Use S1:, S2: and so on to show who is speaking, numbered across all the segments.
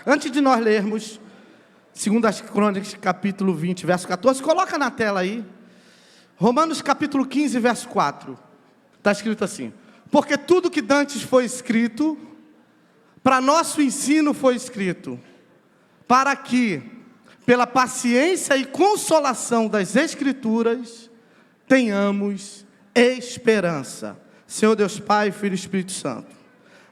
S1: Antes de nós lermos 2 Crônicas, capítulo 20, verso 14, coloca na tela aí. Romanos, capítulo 15, verso 4. Está escrito assim: porque tudo que dantes foi escrito, para nosso ensino foi escrito, para que, pela paciência e consolação das Escrituras, tenhamos esperança. Senhor Deus Pai, Filho e Espírito Santo,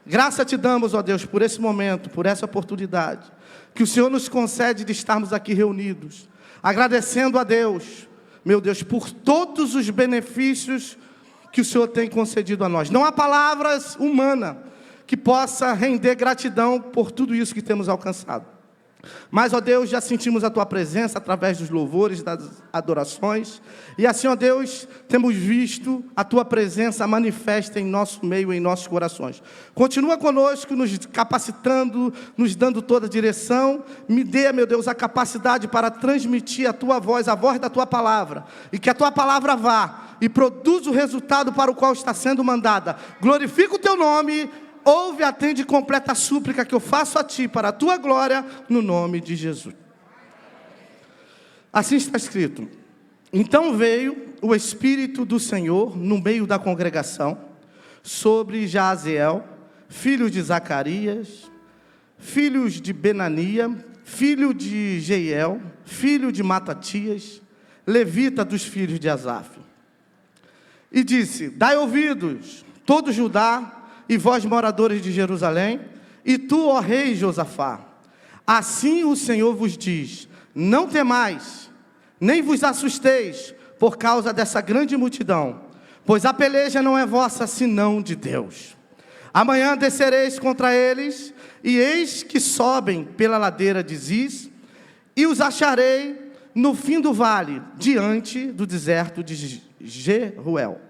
S1: graça te damos, ó Deus, por esse momento, por essa oportunidade, que o Senhor nos concede de estarmos aqui reunidos, agradecendo a Deus, meu Deus, por todos os benefícios que o Senhor tem concedido a nós. Não há palavras humanas que possa render gratidão por tudo isso que temos alcançado. Mas, ó Deus, já sentimos a Tua presença através dos louvores, das adorações. E assim, ó Deus, temos visto a Tua presença manifesta em nosso meio, em nossos corações. Continua conosco, nos capacitando, nos dando toda a direção. Me dê, meu Deus, a capacidade para transmitir a Tua voz, a voz da Tua palavra. E que a Tua palavra vá e produza o resultado para o qual está sendo mandada. Glorifica o Teu nome. Ouve, atende e completa a súplica que eu faço a Ti, para a Tua glória, no nome de Jesus. Assim está escrito: então veio o Espírito do Senhor no meio da congregação, sobre Jaziel, filho de Zacarias, filhos de Benania, filho de Jeiel, filho de Matatias, levita dos filhos de Asaf. E disse: dai ouvidos, todo Judá, e vós, moradores de Jerusalém, e tu, ó rei Josafá, assim o Senhor vos diz: não temais, nem vos assusteis por causa dessa grande multidão, pois a peleja não é vossa, senão de Deus. Amanhã descereis contra eles, e eis que sobem pela ladeira de Ziz, e os acharei no fim do vale, diante do deserto de Jeruel.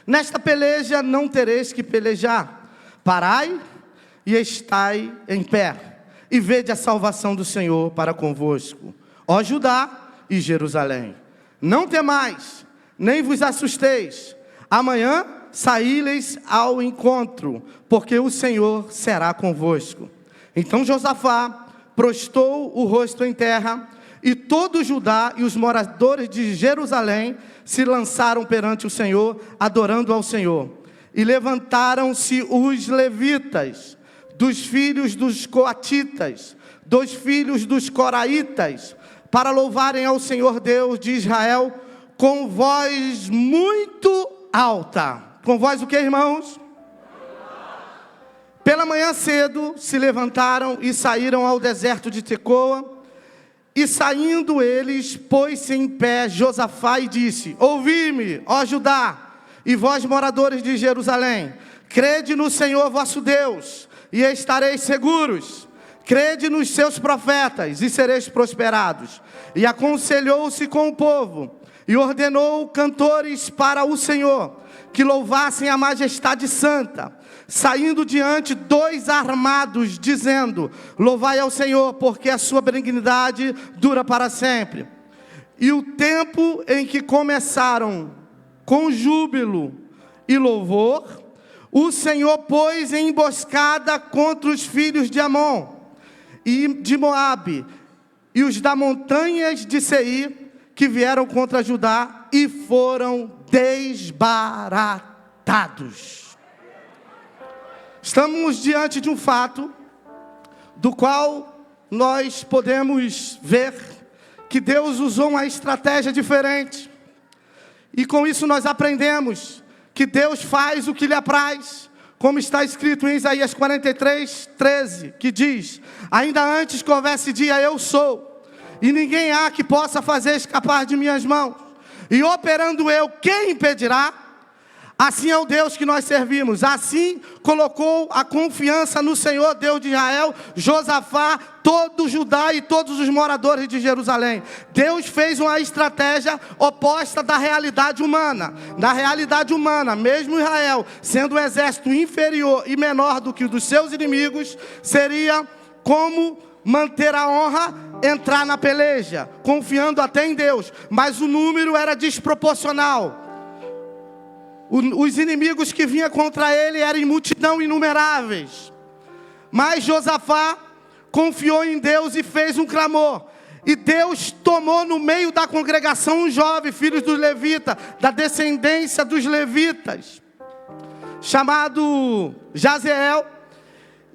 S1: Nesta peleja não tereis que pelejar. Parai e estai em pé, e vede a salvação do Senhor para convosco, ó Judá e Jerusalém. Não temais, nem vos assusteis. Amanhã saí-lhes ao encontro, porque o Senhor será convosco. Então Josafá prostou o rosto em terra, e todo Judá e os moradores de Jerusalém se lançaram perante o Senhor, adorando ao Senhor. E levantaram-se os levitas, dos filhos dos coatitas, dos filhos dos coraitas, para louvarem ao Senhor Deus de Israel, com voz muito alta. Com voz o que, irmãos? Pela manhã cedo se levantaram e saíram ao deserto de Tecoa. E saindo eles, pôs-se em pé Josafá e disse: ouvi-me, ó Judá, e vós, moradores de Jerusalém, crede no Senhor vosso Deus, e estareis seguros. Crede nos seus profetas, e sereis prosperados. E aconselhou-se com o povo, e ordenou cantores para o Senhor, que louvassem a majestade santa. Saindo diante, dois armados, dizendo: louvai ao Senhor, porque a sua benignidade dura para sempre. E o tempo em que começaram com júbilo e louvor, o Senhor pôs em emboscada contra os filhos de Amon e de Moabe, e os da montanhas de Seir, que vieram contra Judá, e foram desbaratados. Estamos diante de um fato do qual nós podemos ver que Deus usou uma estratégia diferente. E com isso nós aprendemos que Deus faz o que lhe apraz, como está escrito em Isaías 43, 13, que diz: ainda antes que houvesse dia, eu sou, e ninguém há que possa fazer escapar de minhas mãos. E operando eu, quem impedirá? Assim é o Deus que nós servimos. Assim colocou a confiança no Senhor, Deus de Israel, Josafá, todo Judá e todos os moradores de Jerusalém. Deus fez uma estratégia oposta da realidade humana. Na realidade humana, mesmo Israel, sendo um exército inferior e menor do que o dos seus inimigos, seria como manter a honra, entrar na peleja, confiando até em Deus. Mas o número era desproporcional. Os inimigos que vinham contra ele eram em multidão inumeráveis. Mas Josafá, confiou em Deus e fez um clamor. E Deus tomou no meio da congregação um jovem, filho dos levitas, da descendência dos levitas, chamado Jaziel.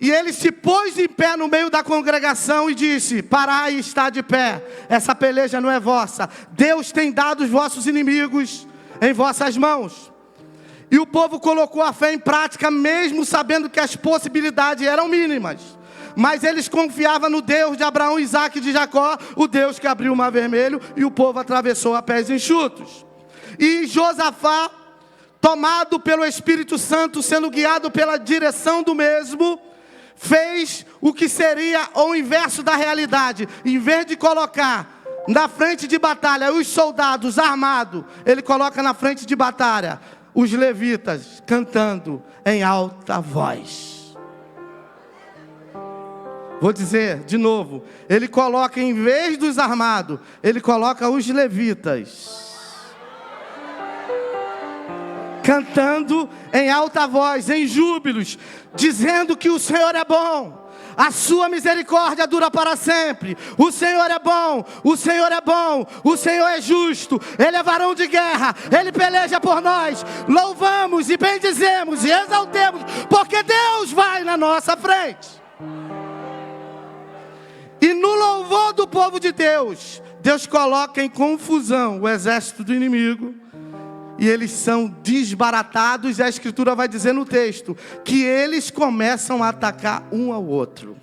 S1: E ele se pôs em pé no meio da congregação e disse: parai e está de pé, essa peleja não é vossa. Deus tem dado os vossos inimigos em vossas mãos. E o povo colocou a fé em prática, mesmo sabendo que as possibilidades eram mínimas. Mas eles confiavam no Deus de Abraão, Isaque e de Jacó, o Deus que abriu o mar vermelho, e o povo atravessou a pés enxutos. E Josafá, tomado pelo Espírito Santo, sendo guiado pela direção do mesmo, fez o que seria o inverso da realidade. Em vez de colocar na frente de batalha os soldados armados, ele coloca na frente de batalha os levitas cantando em alta voz. Vou dizer de novo, ele coloca, em vez dos armados, ele coloca os levitas cantando em alta voz, em júbilos, dizendo que o Senhor é bom, a sua misericórdia dura para sempre. O Senhor é bom, o Senhor é bom, o Senhor é justo, Ele é varão de guerra, Ele peleja por nós. Louvamos e bendizemos e exaltemos, porque Deus vai na nossa frente. E no louvor do povo de Deus, Deus coloca em confusão o exército do inimigo. E eles são desbaratados. E a Escritura vai dizer no texto que eles começam a atacar um ao outro.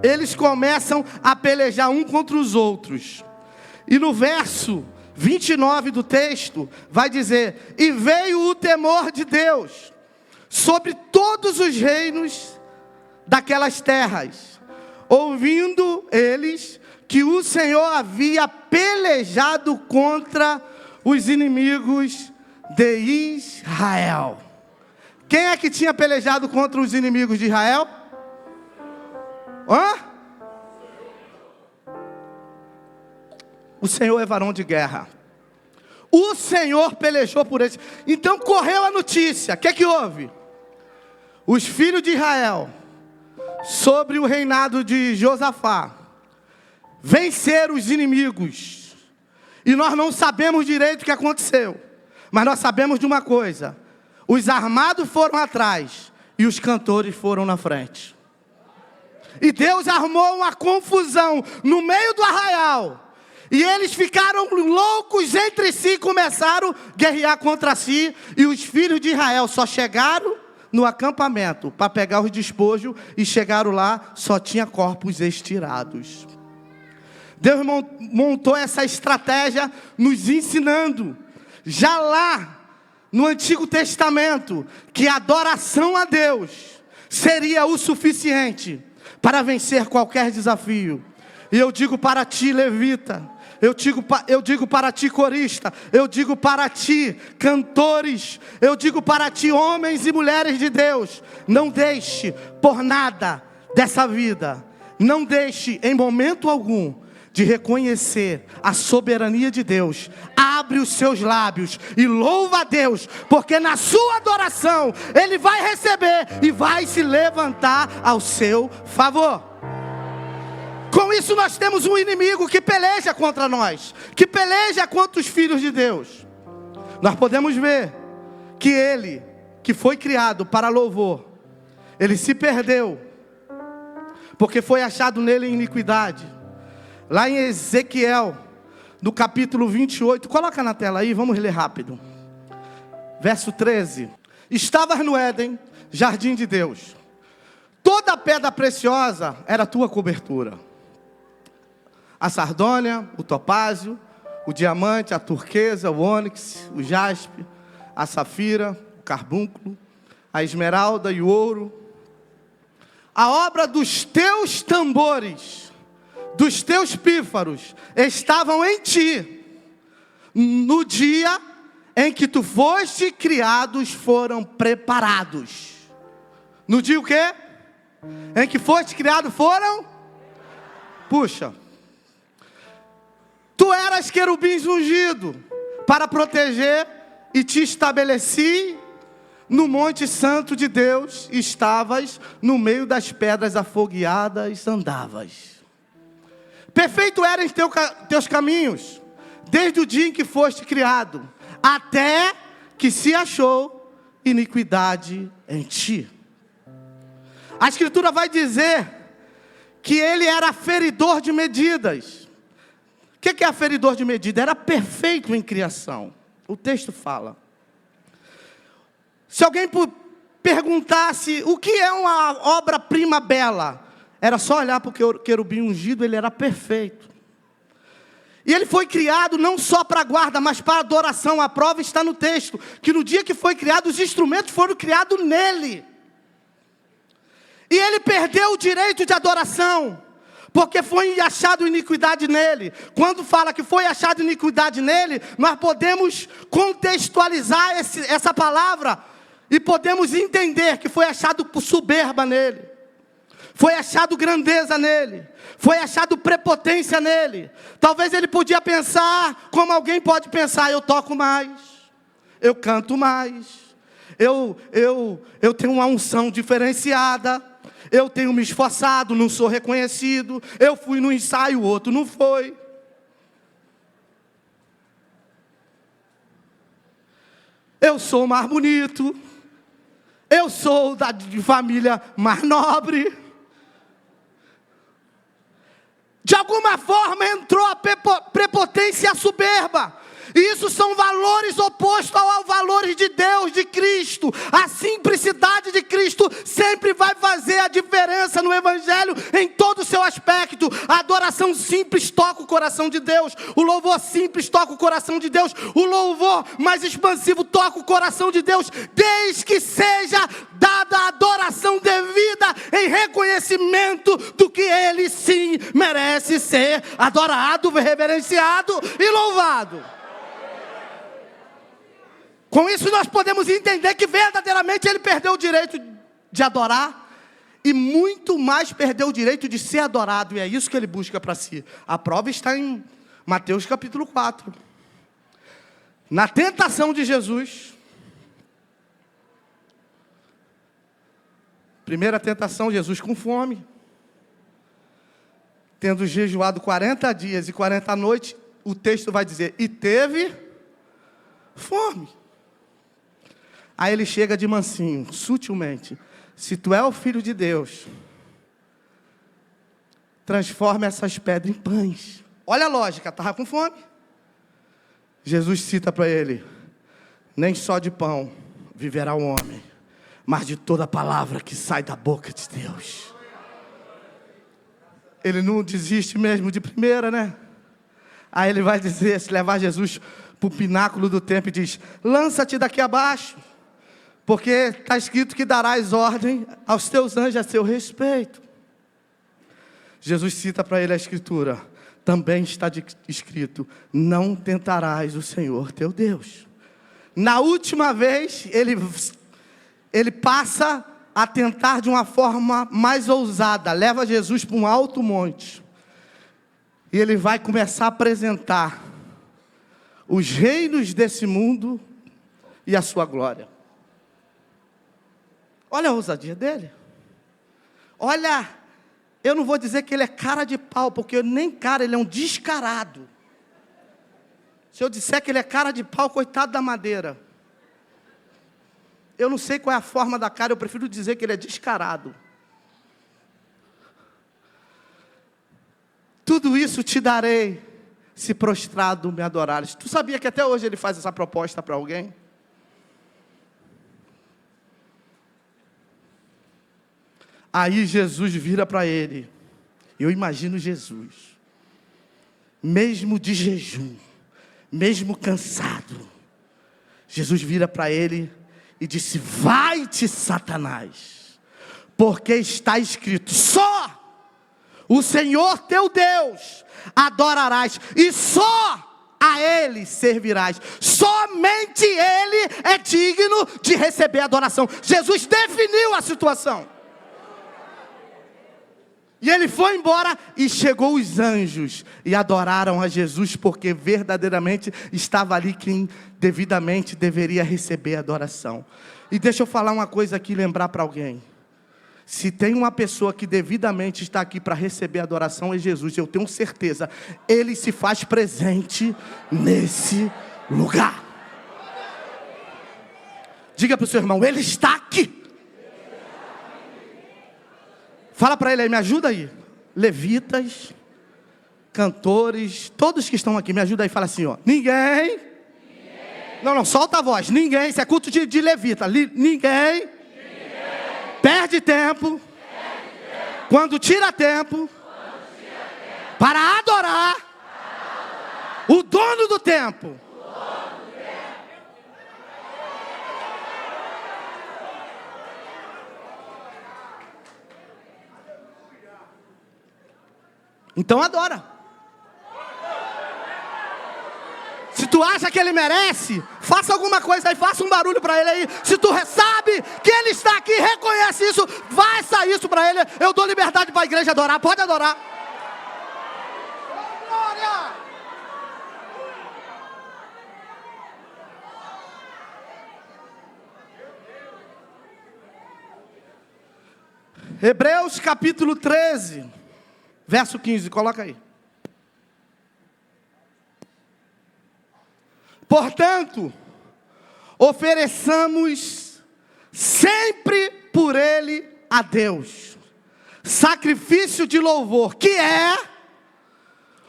S1: Eles começam a pelejar um contra os outros. E no verso 29 do texto vai dizer: e veio o temor de Deus sobre todos os reinos daquelas terras, ouvindo eles que o Senhor havia pelejado contra os inimigos de Israel. Quem é que tinha pelejado contra os inimigos de Israel? O Senhor é varão de guerra. O Senhor pelejou por eles. Então correu a notícia. O que houve? Os filhos de Israel, sobre o reinado de Josafá, venceram os inimigos. E nós não sabemos direito o que aconteceu, mas nós sabemos de uma coisa: os armados foram atrás e os cantores foram na frente. E Deus armou uma confusão no meio do arraial, e eles ficaram loucos entre si, começaram a guerrear contra si. E os filhos de Israel só chegaram no acampamento para pegar os despojos, e chegaram lá, só tinha corpos estirados. Deus montou essa estratégia nos ensinando, já lá no Antigo Testamento, que a adoração a Deus seria o suficiente para vencer qualquer desafio. E eu digo para ti, levita, eu digo para ti, corista, eu digo para ti, cantores, eu digo para ti, homens e mulheres de Deus: não deixe por nada dessa vida, não deixe em momento algum de reconhecer a soberania de Deus. Abre os seus lábios e louva a Deus, porque na sua adoração Ele vai receber e vai se levantar ao seu favor. Com isso nós temos um inimigo que peleja contra nós, que peleja contra os filhos de Deus. Nós podemos ver que ele, que foi criado para louvor, ele se perdeu, porque foi achado nele iniquidade. Lá em Ezequiel, no capítulo 28, coloca na tela aí, vamos ler rápido. Verso 13: estavas no Éden, jardim de Deus. Toda pedra preciosa era tua cobertura: a sardônia, o topázio, o diamante, a turquesa, o ônix, o jaspe, a safira, o carbúnculo, a esmeralda e o ouro. A obra dos teus tambores, dos teus pífaros, estavam em ti. No dia em que tu foste criados, foram preparados. No dia o quê? Em que foste criado, foram? Puxa. Tu eras querubins ungido para proteger, e te estabeleci no monte santo de Deus estavas, no meio das pedras afogueadas andavas. Perfeito eram teus caminhos, desde o dia em que foste criado, até que se achou iniquidade em ti. A Escritura vai dizer que ele era aferidor de medidas. O que é aferidor de medida? Era perfeito em criação. O texto fala. Se alguém perguntasse o que é uma obra-prima bela, era só olhar para o querubim ungido, ele era perfeito. E ele foi criado não só para guarda, mas para adoração. A prova está no texto, que no dia que foi criado, os instrumentos foram criados nele. E ele perdeu o direito de adoração, porque foi achado iniquidade nele. Quando fala que foi achado iniquidade nele, nós podemos contextualizar essa palavra e podemos entender que foi achado soberba nele, foi achado grandeza nele, foi achado prepotência nele. Talvez ele podia pensar como alguém pode pensar: eu toco mais, eu canto mais, eu tenho uma unção diferenciada, eu tenho me esforçado, não sou reconhecido, eu fui no ensaio, o outro não foi. Eu sou mais bonito, eu sou de família mais nobre. De alguma forma entrou a prepotência e a soberba. E isso são valores opostos aos valores de Deus, de Cristo. A simplicidade de Cristo sempre vai fazer a diferença no Evangelho em todo o seu aspecto. A adoração simples toca o coração de Deus. O louvor simples toca o coração de Deus. O louvor mais expansivo toca o coração de Deus, desde que seja dada a adoração devida em reconhecimento do que Ele sim merece ser adorado, reverenciado e louvado. Com isso nós podemos entender que verdadeiramente ele perdeu o direito de adorar e muito mais perdeu o direito de ser adorado, e é isso que ele busca para si. A prova está em Mateus capítulo 4. Na tentação de Jesus, primeira tentação, Jesus com fome, tendo jejuado 40 dias e 40 noites, o texto vai dizer, e teve fome. Aí ele chega de mansinho, sutilmente: se tu é o Filho de Deus, transforma essas pedras em pães. Olha a lógica, estava com fome. Jesus cita para ele: nem só de pão viverá o homem, mas de toda palavra que sai da boca de Deus. Ele não desiste mesmo de primeira, né? Aí ele vai dizer, se levar Jesus para o pináculo do templo e diz: lança-te daqui abaixo, porque está escrito que darás ordem aos teus anjos a seu respeito. Jesus cita para ele a Escritura: também está escrito, não tentarás o Senhor teu Deus. Na última vez, ele passa a tentar de uma forma mais ousada, leva Jesus para um alto monte, e ele vai começar a apresentar os reinos desse mundo e a sua glória. Olha a ousadia dele. Olha, eu não vou dizer que ele é cara de pau, porque nem cara, ele é um descarado. Se eu disser que ele é cara de pau, coitado da madeira. Eu não sei qual é a forma da cara, eu prefiro dizer que ele é descarado. Tudo isso te darei, se prostrado me adorares. Tu sabia que até hoje ele faz essa proposta para alguém? Aí Jesus vira para ele. Eu imagino Jesus, mesmo de jejum, mesmo cansado, Jesus vira para ele e disse: vai-te, Satanás, porque está escrito, só o Senhor teu Deus adorarás, e só a Ele servirás. Somente Ele é digno de receber adoração. Jesus definiu a situação. E ele foi embora e chegou os anjos e adoraram a Jesus, porque verdadeiramente estava ali quem devidamente deveria receber adoração. E deixa eu falar uma coisa aqui, lembrar para alguém. Se tem uma pessoa que devidamente está aqui para receber adoração, é Jesus. Eu tenho certeza, Ele se faz presente nesse lugar. Diga para o seu irmão, Ele está aqui. Fala para ele aí, me ajuda aí. Levitas, cantores, todos que estão aqui, me ajuda aí, fala assim, ó. Ninguém. Não, solta a voz. Ninguém, isso é culto de levita. Ninguém perde tempo quando tira tempo para adorar o dono do tempo. Então adora. Se tu acha que ele merece, faça alguma coisa aí, faça um barulho para ele aí. Se tu sabe que ele está aqui, reconhece isso, faça isso para ele. Eu dou liberdade para a igreja adorar, pode adorar. Glória! Hebreus capítulo 13. Verso 15, coloca aí. Portanto, ofereçamos sempre por ele a Deus sacrifício de louvor, que é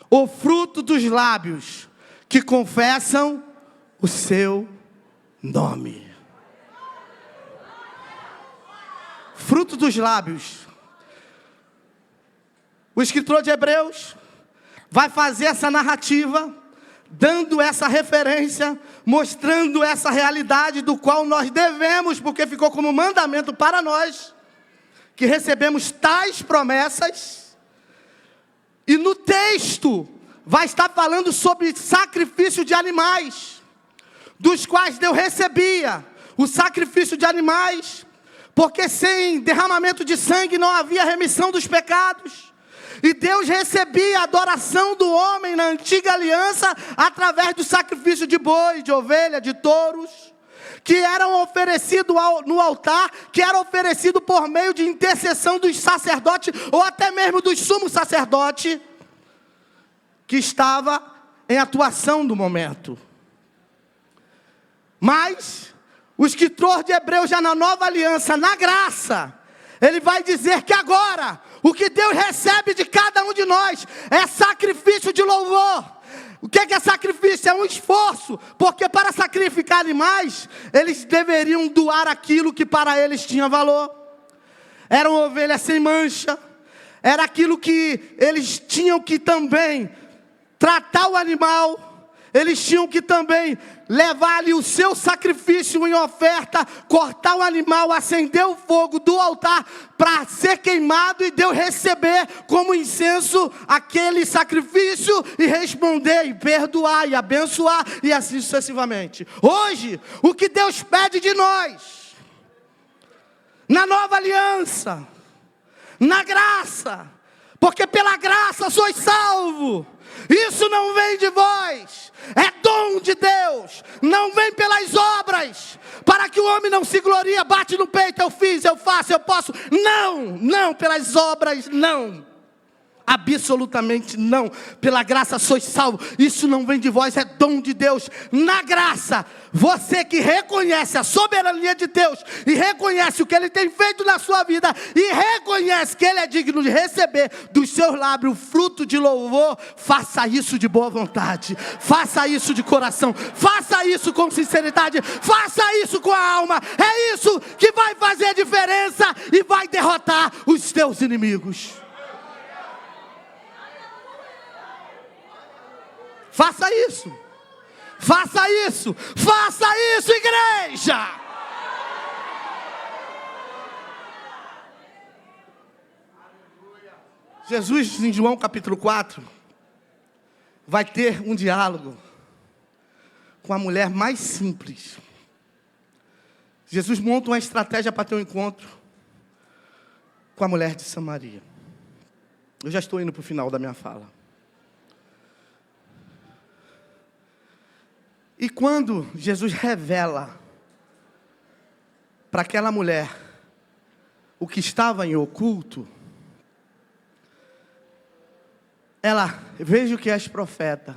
S1: o fruto dos lábios que confessam o seu nome. Fruto dos lábios. O escritor de Hebreus vai fazer essa narrativa, dando essa referência, mostrando essa realidade do qual nós devemos, porque ficou como mandamento para nós, que recebemos tais promessas. E no texto vai estar falando sobre sacrifício de animais, dos quais Deus recebia o sacrifício de animais, porque sem derramamento de sangue não havia remissão dos pecados. E Deus recebia a adoração do homem na antiga aliança através do sacrifício de boi, de ovelha, de touros, que eram oferecidos no altar, que era oferecido por meio de intercessão dos sacerdotes, ou até mesmo do sumo sacerdote, que estava em atuação do momento. Mas o escritor de Hebreus, já na nova aliança, na graça, ele vai dizer que agora o que Deus recebe de cada um de nós é sacrifício de louvor. O que é sacrifício? É um esforço, porque para sacrificar animais, eles deveriam doar aquilo que para eles tinha valor. Eram ovelhas sem mancha, era aquilo que eles tinham que também tratar o animal, eles tinham que também levar ali o seu sacrifício em oferta, cortar o animal, acender o fogo do altar para ser queimado e Deus receber como incenso aquele sacrifício e responder e perdoar e abençoar e assim sucessivamente. Hoje, o que Deus pede de nós, na nova aliança, na graça, porque pela graça sois salvos. Isso não vem de vós, é dom de Deus, não vem pelas obras, para que o homem não se glorie, bate no peito, eu fiz, eu faço, eu posso. Não, pelas obras não. Absolutamente não. Pela graça sois salvos. Isso não vem de vós, é dom de Deus. Na graça, você que reconhece a soberania de Deus e reconhece o que Ele tem feito na sua vida e reconhece que Ele é digno de receber dos seus lábios o fruto de louvor, faça isso de boa vontade, faça isso de coração, faça isso com sinceridade, faça isso com a alma. É isso que vai fazer a diferença e vai derrotar os teus inimigos. Faça isso, faça isso, faça isso, igreja. Jesus, em João capítulo 4, vai ter um diálogo com a mulher mais simples. Jesus monta uma estratégia para ter um encontro com a mulher de Samaria. Eu já estou indo para o final da minha fala. E quando Jesus revela para aquela mulher o que estava em oculto, ela, vejo que és profeta.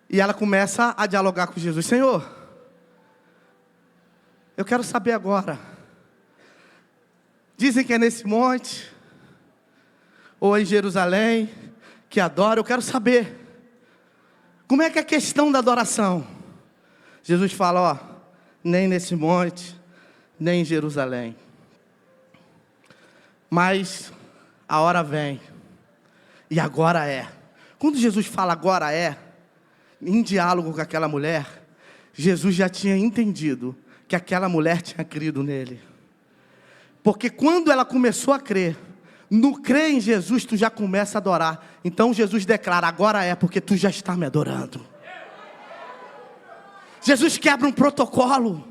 S1: E ela começa a dialogar com Jesus. Senhor, eu quero saber agora. Dizem que é nesse monte, ou em Jerusalém, que adora. Eu quero saber. Como é que é a questão da adoração? Jesus fala, ó, nem nesse monte, nem em Jerusalém. Mas a hora vem, e agora é. Quando Jesus fala agora é, em diálogo com aquela mulher, Jesus já tinha entendido que aquela mulher tinha crido nele. Porque quando ela começou a crer, no crer em Jesus, tu já começa a adorar. Então Jesus declara, agora é, porque tu já está me adorando. Jesus quebra um protocolo.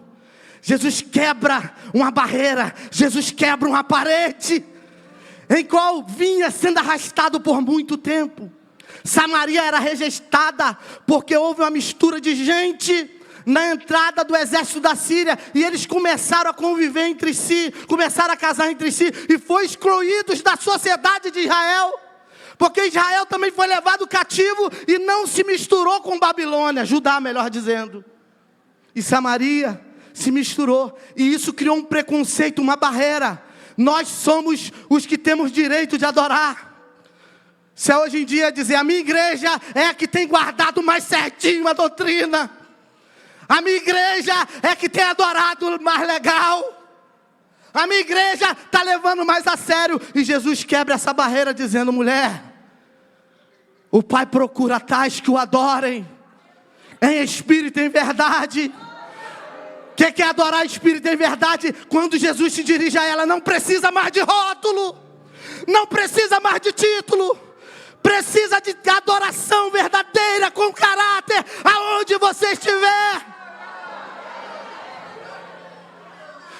S1: Jesus quebra uma barreira. Jesus quebra uma parede em qual vinha sendo arrastado por muito tempo. Samaria era rejeitada porque houve uma mistura de gente na entrada do exército da Síria, e eles começaram a conviver entre si, começaram a casar entre si, e foram excluídos da sociedade de Israel, porque Israel também foi levado cativo, e não se misturou com Babilônia, Judá melhor dizendo, e Samaria se misturou, e isso criou um preconceito, uma barreira. Nós somos os que temos direito de adorar. Se é hoje em dia dizer, a minha igreja é a que tem guardado mais certinho a doutrina, a minha igreja é que tem adorado mais legal, a minha igreja está levando mais a sério. E Jesus quebra essa barreira dizendo, mulher, o Pai procura tais que o adorem em espírito e em verdade. O que é adorar em espírito e em verdade? Quando Jesus se dirige a ela, não precisa mais de rótulo, não precisa mais de título, precisa de adoração verdadeira, com caráter, aonde você estiver.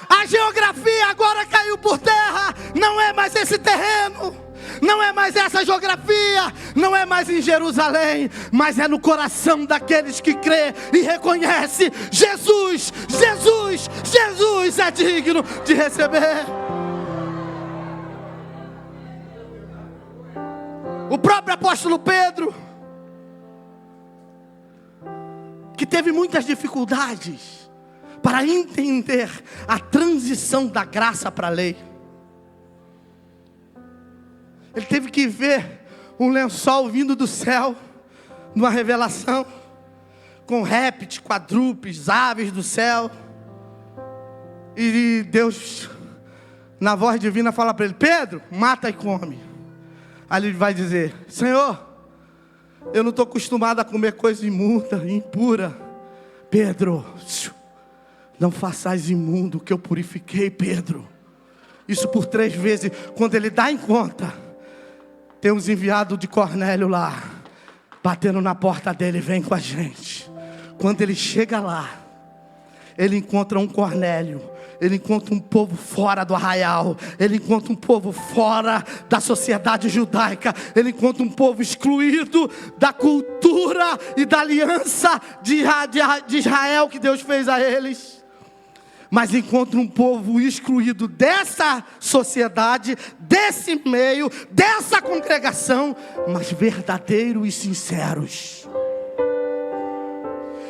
S1: A geografia agora caiu por terra. Não é mais esse terreno, não é mais essa geografia, não é mais em Jerusalém, mas é no coração daqueles que crê e reconhece Jesus, Jesus, Jesus é digno de receber. O próprio apóstolo Pedro, que teve muitas dificuldades para entender a transição da graça para a lei. Ele teve que ver um lençol vindo do céu, numa revelação, com répteis, quadrúpedes, aves do céu. E Deus, na voz divina, fala para ele, Pedro, mata e come. Aí ele vai dizer, Senhor, eu não estou acostumado a comer coisa imunda, impura. Pedro, não façais imundo o que eu purifiquei, Pedro. Isso por 3 vezes. Quando ele dá em conta, tem uns enviados de Cornélio lá, batendo na porta dele, vem com a gente. Quando ele chega lá, ele encontra um Cornélio, ele encontra um povo fora do arraial, ele encontra um povo fora da sociedade judaica, ele encontra um povo excluído da cultura e da aliança de Israel que Deus fez a eles. Mas encontra um povo excluído dessa sociedade, desse meio, dessa congregação, mas verdadeiros e sinceros.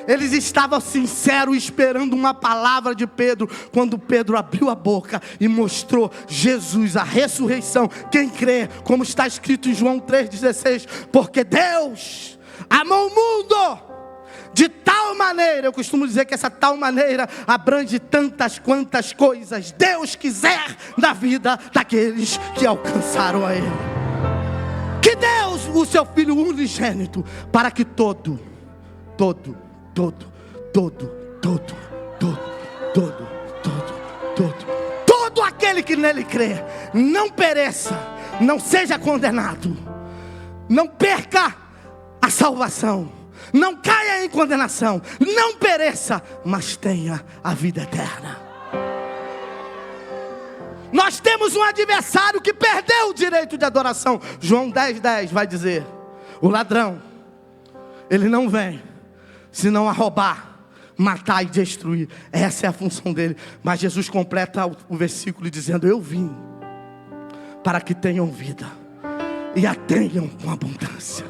S1: Eles estavam sinceros, esperando uma palavra de Pedro. Quando Pedro abriu a boca e mostrou Jesus, a ressurreição. Quem crê, como está escrito em João 3,16, porque Deus amou o mundo de tal maneira, eu costumo dizer que essa tal maneira abrange tantas quantas coisas Deus quiser na vida daqueles que alcançaram a Ele. Que Deus, o seu Filho unigênito, para que todo aquele que nele crê, não pereça, não seja condenado, não perca a salvação, não caia em condenação, não pereça, mas tenha a vida eterna. Nós temos um adversário que perdeu o direito de adoração. João 10:10 vai dizer: o ladrão, ele não vem senão a roubar, matar e destruir. Essa é a função dele. Mas Jesus completa o versículo dizendo: eu vim para que tenham vida e a tenham com abundância.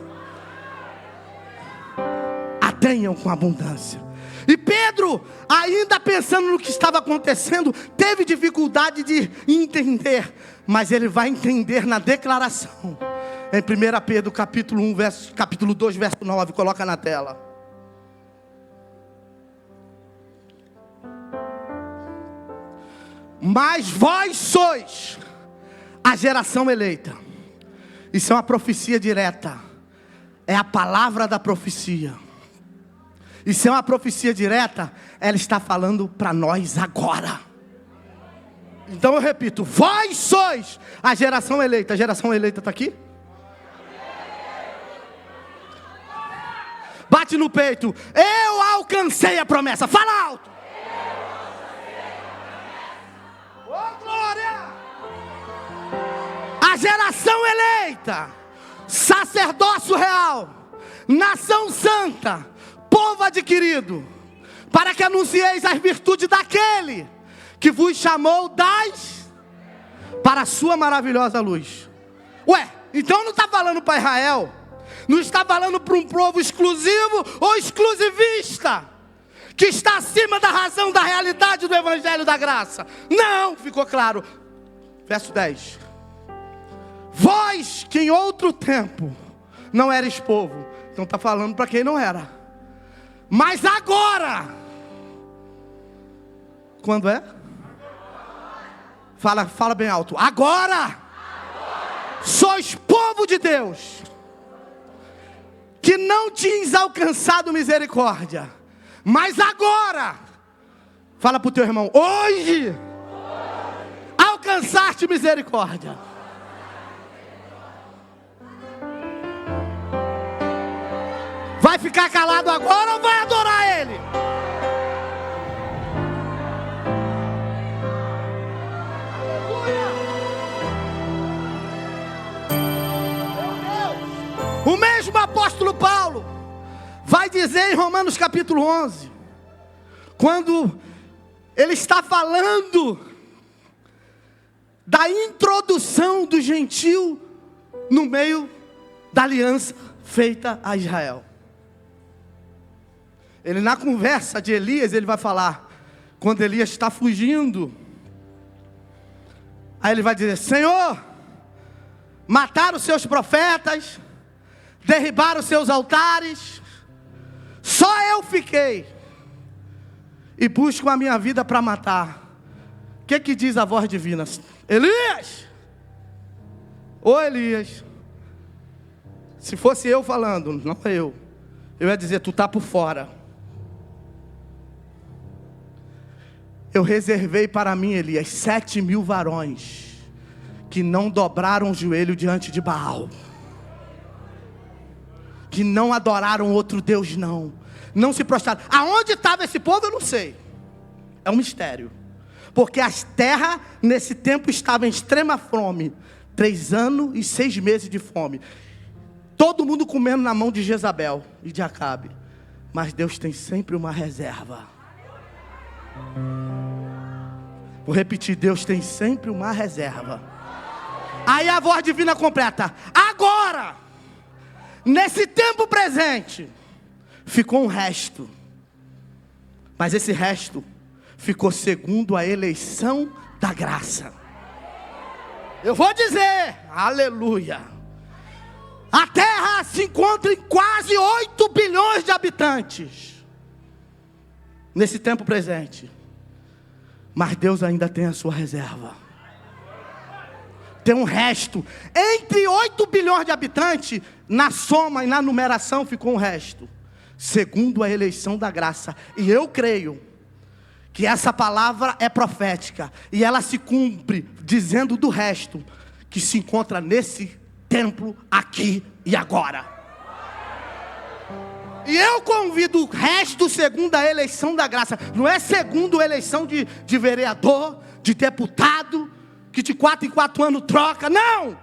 S1: A tenham com abundância. E Pedro, ainda pensando no que estava acontecendo, teve dificuldade de entender, mas ele vai entender na declaração. Em 1 Pedro capítulo 2, verso 9, coloca na tela. Mas vós sois a geração eleita. Isso é uma profecia direta. É a palavra da profecia. Isso é uma profecia direta. Ela está falando para nós agora. Então eu repito: vós sois a geração eleita. A geração eleita está aqui? Bate no peito: eu alcancei a promessa. Fala alto. Oh, glória! A geração eleita, sacerdócio real, nação santa, povo adquirido, para que anuncieis as virtudes daquele que vos chamou para a sua maravilhosa luz. Ué, então não está falando para Israel, não está falando para um povo exclusivo ou exclusivista, que está acima da razão da realidade do evangelho da graça. Não, ficou claro. Verso 10: vós que em outro tempo não eres povo. Então está falando para quem não era. Mas agora, quando é? Fala bem alto. Agora sois povo de Deus, que não tinhas alcançado misericórdia, mas agora, fala para o teu irmão: hoje alcançaste misericórdia. Vai ficar calado agora ou vai adorar Ele? O mesmo apóstolo Paulo vai dizer em Romanos capítulo 11, quando ele está falando da introdução do gentio no meio da aliança feita a Israel. Ele, na conversa de Elias, ele vai falar, quando Elias está fugindo, aí ele vai dizer: Senhor, mataram os seus profetas, derribaram os seus altares, só eu fiquei e busco a minha vida para matar. O que diz a voz divina? Elias! Ô Elias, se fosse eu falando, não eu ia dizer: tu está por fora. Eu reservei para mim, Elias, 7.000 varões que não dobraram o joelho diante de Baal, que não adoraram outro Deus, não se prostraram. Aonde estava esse povo eu não sei, é um mistério, porque as terras nesse tempo estavam em extrema fome, 3 anos e 6 meses de fome, todo mundo comendo na mão de Jezabel e de Acabe, mas Deus tem sempre uma reserva. Vou repetir: Deus tem sempre uma reserva. Aí a voz divina completa: agora, nesse tempo presente, ficou um resto, mas esse resto ficou segundo a eleição da graça. Eu vou dizer, aleluia. A terra se encontra em quase 8 bilhões de habitantes nesse tempo presente, mas Deus ainda tem a sua reserva. Tem um resto. Entre 8 bilhões de habitantes, na soma e na numeração ficou um resto, segundo a eleição da graça. E eu creio que essa palavra é profética, e ela se cumpre dizendo do resto que se encontra nesse templo aqui e agora. E eu convido o resto segundo a eleição da graça. Não é segundo a eleição de vereador, de deputado, que de 4 em 4 anos troca. Não!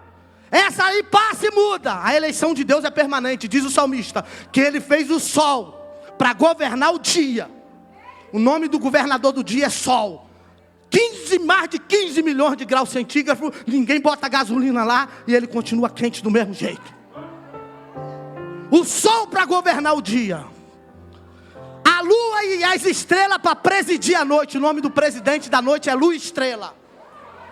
S1: Essa aí passa e muda. A eleição de Deus é permanente. Diz o salmista que Ele fez o sol para governar o dia. O nome do governador do dia é sol. Mais de 15 milhões de graus centígrados. Ninguém bota gasolina lá e ele continua quente do mesmo jeito. O sol para governar o dia. A lua e as estrelas para presidir a noite. O nome do presidente da noite é Lua e Estrela.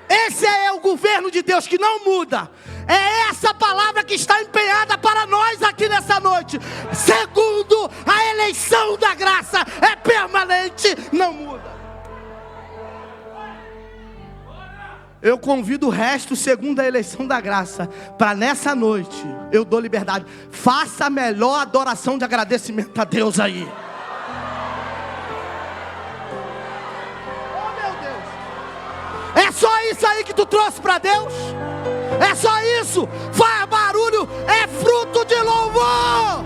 S1: Esse é o governo de Deus que não muda. É essa palavra que está empenhada para nós aqui nessa noite. Segundo, a eleição da graça é permanente, não muda. Eu convido o resto, segundo a eleição da graça, para nessa noite, eu dou liberdade. Faça a melhor adoração de agradecimento a Deus aí. É só isso aí que tu trouxe para Deus? É só isso? Faz barulho, é fruto de louvor.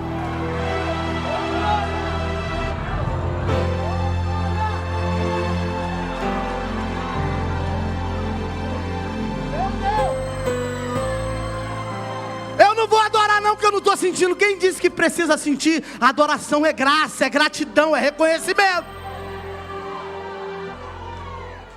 S1: Eu não vou adorar não, porque eu não estou sentindo. Quem disse que precisa sentir? A adoração é graça, é gratidão, é reconhecimento.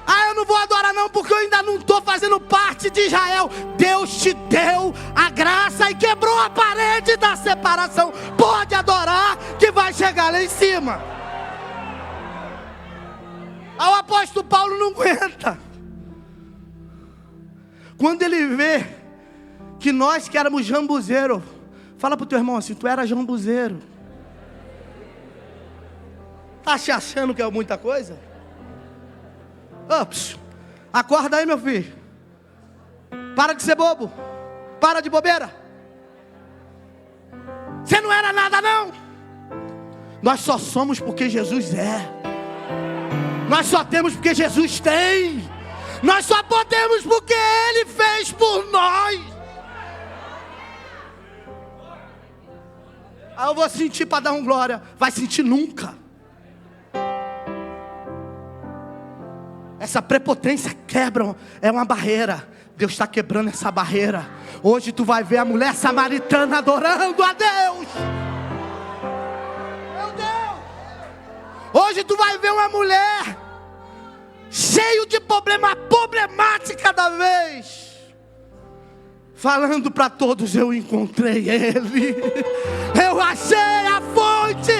S1: Ah, eu não vou adorar não, porque eu ainda não estou fazendo parte de Israel. Deus te deu a graça e quebrou a parede da separação. Pode adorar que vai chegar lá em cima. Ah, o apóstolo Paulo não aguenta. Quando ele vê que nós que éramos jambuzeiro, fala para o teu irmão assim, tu era jambuzeiro. Tá se achando que é muita coisa? Ops, acorda aí, meu filho. Para de ser bobo. Para de bobeira. Você não era nada não. Nós só somos porque Jesus é. Nós só temos porque Jesus tem. Nós só podemos porque Ele fez por nós. Aí eu vou sentir para dar um glória. Vai sentir nunca. Essa prepotência quebra, é uma barreira. Deus está quebrando essa barreira. Hoje tu vai ver a mulher samaritana adorando a Deus. Meu Deus. Hoje tu vai ver uma mulher cheio de problemática cada vez, falando para todos, eu encontrei Ele. Eu achei a fonte.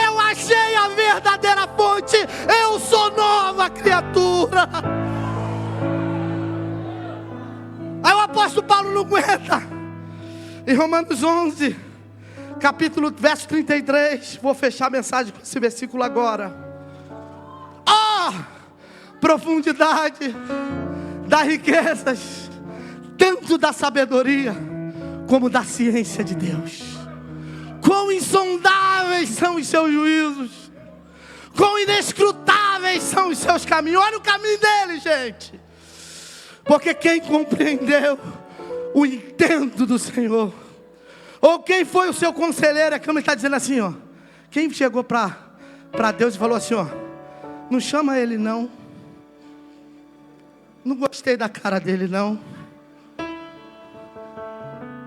S1: Eu achei a verdadeira fonte. Eu sou nova criatura. Aí o apóstolo Paulo não aguenta. Em Romanos 11, capítulo, verso 33. Vou fechar a mensagem com esse versículo agora. Profundidade das riquezas, tanto da sabedoria como da ciência de Deus. Quão insondáveis são os seus juízos, quão inescrutáveis são os seus caminhos. Olha o caminho dele, gente. Porque quem compreendeu o intento do Senhor, ou quem foi o seu conselheiro, é como ele está dizendo assim, ó. Quem chegou para Deus e falou assim, ó, não chama ele não. Não gostei da cara dele não.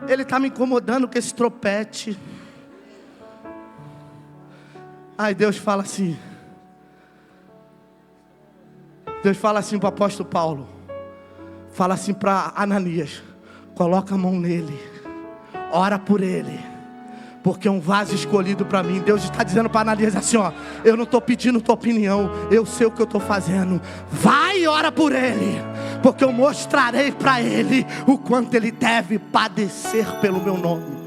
S1: Ele está me incomodando com esse tropete. Aí Deus fala assim. Deus fala assim para o apóstolo Paulo. Fala assim para Ananias. Coloca a mão nele. Ora por ele. Porque é um vaso escolhido para mim. Deus está dizendo para Ananias assim, ó. Eu não estou pedindo tua opinião. Eu sei o que eu estou fazendo. Vai e ora por ele. Porque eu mostrarei para ele o quanto ele deve padecer pelo meu nome.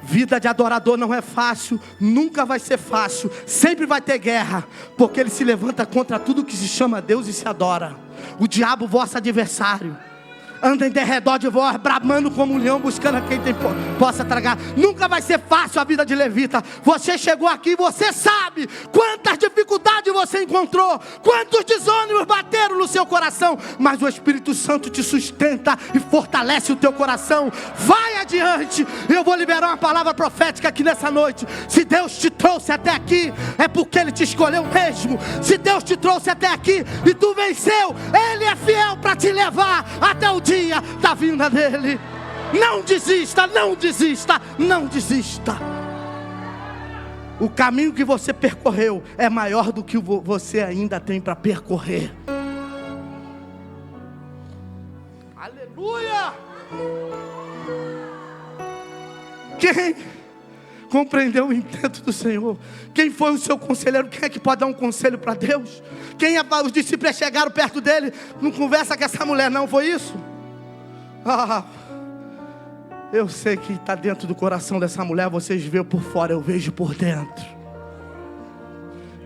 S1: Vida de adorador não é fácil. Nunca vai ser fácil. Sempre vai ter guerra. Porque ele se levanta contra tudo que se chama Deus e se adora. O diabo, vosso adversário, anda em derredor de vós, bramando como um leão, buscando a quem possa tragar. Nunca vai ser fácil a vida de levita. Você chegou aqui, você sabe quantas dificuldades você encontrou, quantos desânimos bateram no seu coração, mas o Espírito Santo te sustenta e fortalece o teu coração. Vai adiante. Eu vou liberar uma palavra profética aqui nessa noite. Se Deus te trouxe até aqui, é porque Ele te escolheu mesmo. Se Deus te trouxe até aqui e tu venceu, Ele é fiel para te levar até o dia da vinda dEle. Não desista, não desista, não desista. O caminho que você percorreu é maior do que você ainda tem para percorrer. Aleluia! Quem compreendeu o intento do Senhor? Quem foi o seu conselheiro? Quem é que pode dar um conselho para Deus? Os discípulos chegaram perto dele. Não conversa com essa mulher, não foi isso? Eu sei que está dentro do coração dessa mulher. Vocês veem por fora, eu vejo por dentro.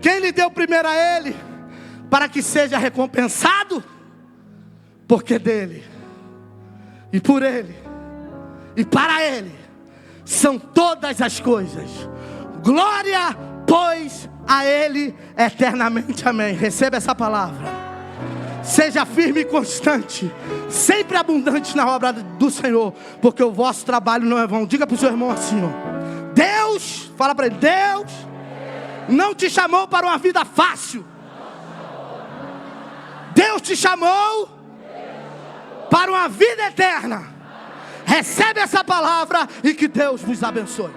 S1: Quem lhe deu primeiro a ele, para que seja recompensado? Porque dele, e por ele, e para ele são todas as coisas. Glória, pois, a ele eternamente. Amém. Receba essa palavra. Seja firme e constante, sempre abundante na obra do Senhor, porque o vosso trabalho não é vão. Diga para o seu irmão assim, ó. Deus, fala para ele, Deus não te chamou para uma vida fácil. Deus te chamou para uma vida eterna. Recebe essa palavra e que Deus vos abençoe.